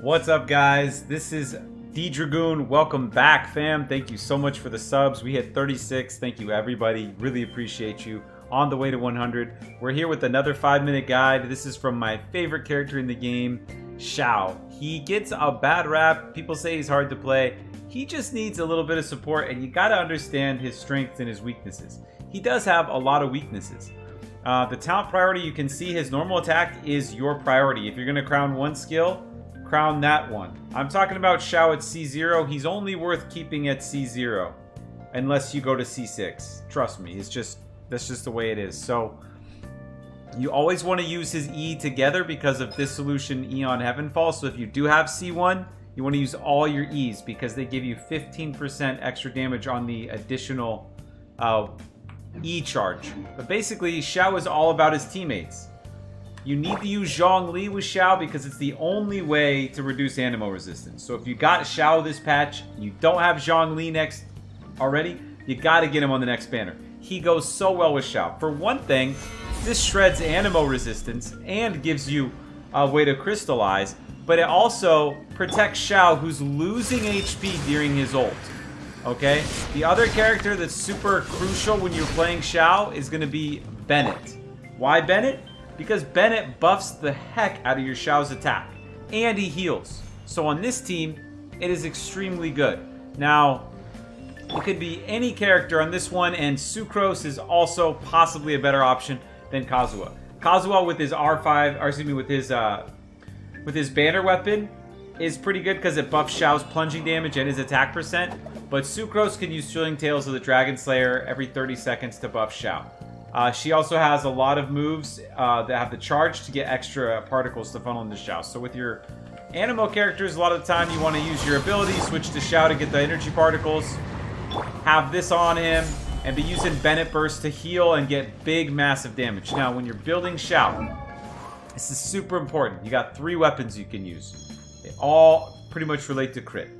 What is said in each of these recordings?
What's up, guys? This is D Dragoon. Welcome back, fam. Thank you so much for the subs. We hit 36. Thank you, everybody. Really appreciate you. On the way to 100. We're here with another 5-minute guide. This is from my favorite character in the game, Xiao. He gets a bad rap. People say he's hard to play. He just needs a little bit of support, and you gotta understand his strengths and his weaknesses. He does have a lot of weaknesses. The talent priority, you can see his normal attack is your priority. If you're gonna crown one skill, crown that one. I'm talking about Xiao at C0. He's only worth keeping at C0 unless you go to C6. Trust me, that's just the way it is. So you always want to use his E together because of Dissolution, Eon, Heavenfall. So if you do have C1, you want to use all your E's because they give you 15% extra damage on the additional E charge. But basically, Xiao is all about his teammates. You need to use Zhongli with Xiao because it's the only way to reduce Animo resistance. So if you got Xiao this patch, you don't have Zhongli next already, you got to get him on the next banner. He goes so well with Xiao. For one thing, this shreds Animo resistance and gives you a way to crystallize, but it also protects Xiao, who's losing HP during his ult. Okay? The other character that's super crucial when you're playing Xiao is going to be Bennett. Why Bennett? Because Bennett buffs the heck out of your Xiao's attack. And he heals. So on this team, it is extremely good. Now, it could be any character on this one, and Sucrose is also possibly a better option than Kazuha. Kazuha with his R5, or excuse me, with his banner weapon is pretty good because it buffs Xiao's plunging damage and his attack percent. But Sucrose can use Chilling Tales of the Dragon Slayer every 30 seconds to buff Xiao. She also has a lot of moves that have the charge to get extra particles to funnel into Xiao. So with your Animo characters, a lot of the time you want to use your ability, switch to Xiao to get the energy particles, have this on him, and be using Bennett Burst to heal and get big, massive damage. Now, when you're building Xiao, this is super important. You got 3 weapons you can use. They all pretty much relate to crit.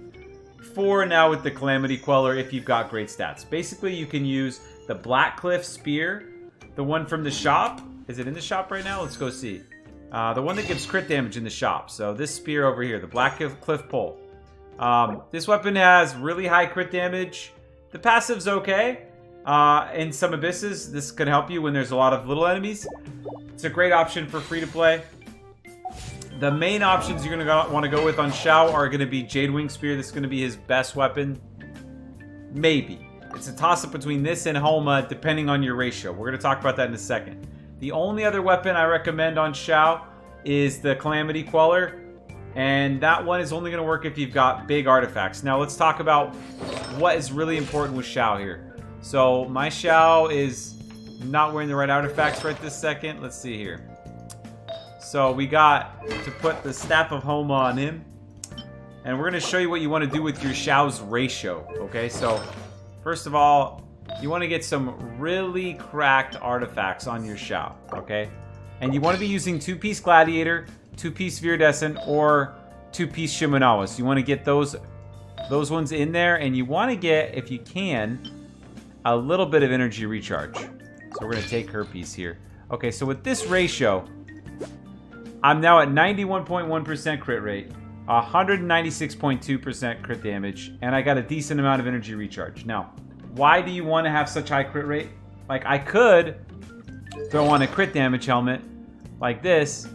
4 now with the Calamity Queller if you've got great stats. Basically, you can use the Black Cliff Spear, the one from the shop. Is it in the shop right now? Let's go see. The one that gives crit damage in the shop. So this spear over here, the Black Cliff Pole. This weapon has really high crit damage. The passive's okay. In some abysses, this can help you when there's a lot of little enemies. It's a great option for free to play. The main options you're going to want to go with on Xiao are going to be Jade Wing Spear. This is going to be his best weapon. Maybe. It's a toss-up between this and Homa, depending on your ratio. We're going to talk about that in a second. The only other weapon I recommend on Xiao is the Calamity Queller. And that one is only going to work if you've got big artifacts. Now, let's talk about what is really important with Xiao here. So, my Xiao is not wearing the right artifacts right this second. Let's see here. So, we got to put the Staff of Homa on him. And we're going to show you what you want to do with your Xiao's ratio. Okay, so first of all, you want to get some really cracked artifacts on your Xiao, okay? And you want to be using 2-piece Gladiator, 2-piece Viridescent, or 2-piece Shimenawas. You want to get those ones in there, and you want to get, if you can, a little bit of energy recharge. So we're going to take her piece here. Okay, so with this ratio, I'm now at 91.1% crit rate, 196.2% crit damage, and I got a decent amount of energy recharge. Now, why do you want to have such high crit rate? Like, I could throw on a crit damage helmet like this.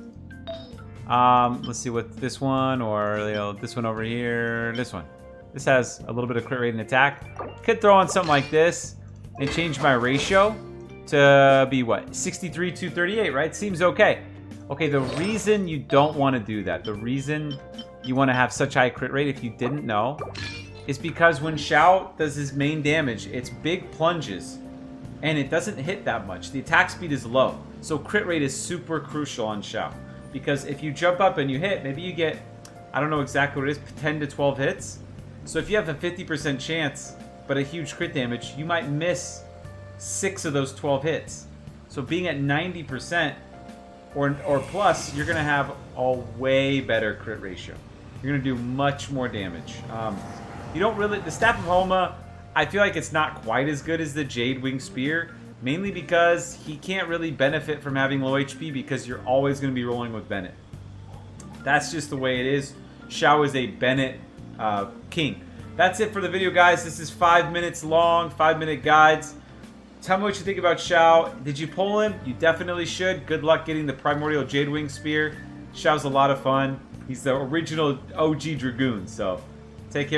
Let's see what this one, or this one over here, this one. This has a little bit of crit rate and attack. Could throw on something like this and change my ratio to be what? 63 to 38, right? Seems okay. Okay, the reason you don't want to do that, the reason you want to have such high crit rate, if you didn't know, is because when Xiao does his main damage, it's big plunges, and it doesn't hit that much. The attack speed is low, so crit rate is super crucial on Xiao. Because if you jump up and you hit, maybe you get, I don't know exactly what it is, 10 to 12 hits. So if you have a 50% chance, but a huge crit damage, you might miss 6 of those 12 hits. So being at 90% or plus, you're going to have a way better crit ratio. You're going to do much more damage. You don't really... The Staff of Homa, I feel like it's not quite as good as the Jade Wing Spear. Mainly because he can't really benefit from having low HP because you're always going to be rolling with Bennett. That's just the way it is. Xiao is a Bennett king. That's it for the video, guys. This is 5 minutes long, 5-minute guides. Tell me what you think about Xiao. Did you pull him? You definitely should. Good luck getting the Primordial Jadewing Spear. Xiao's a lot of fun. He's the original OG Dragoon, so take care.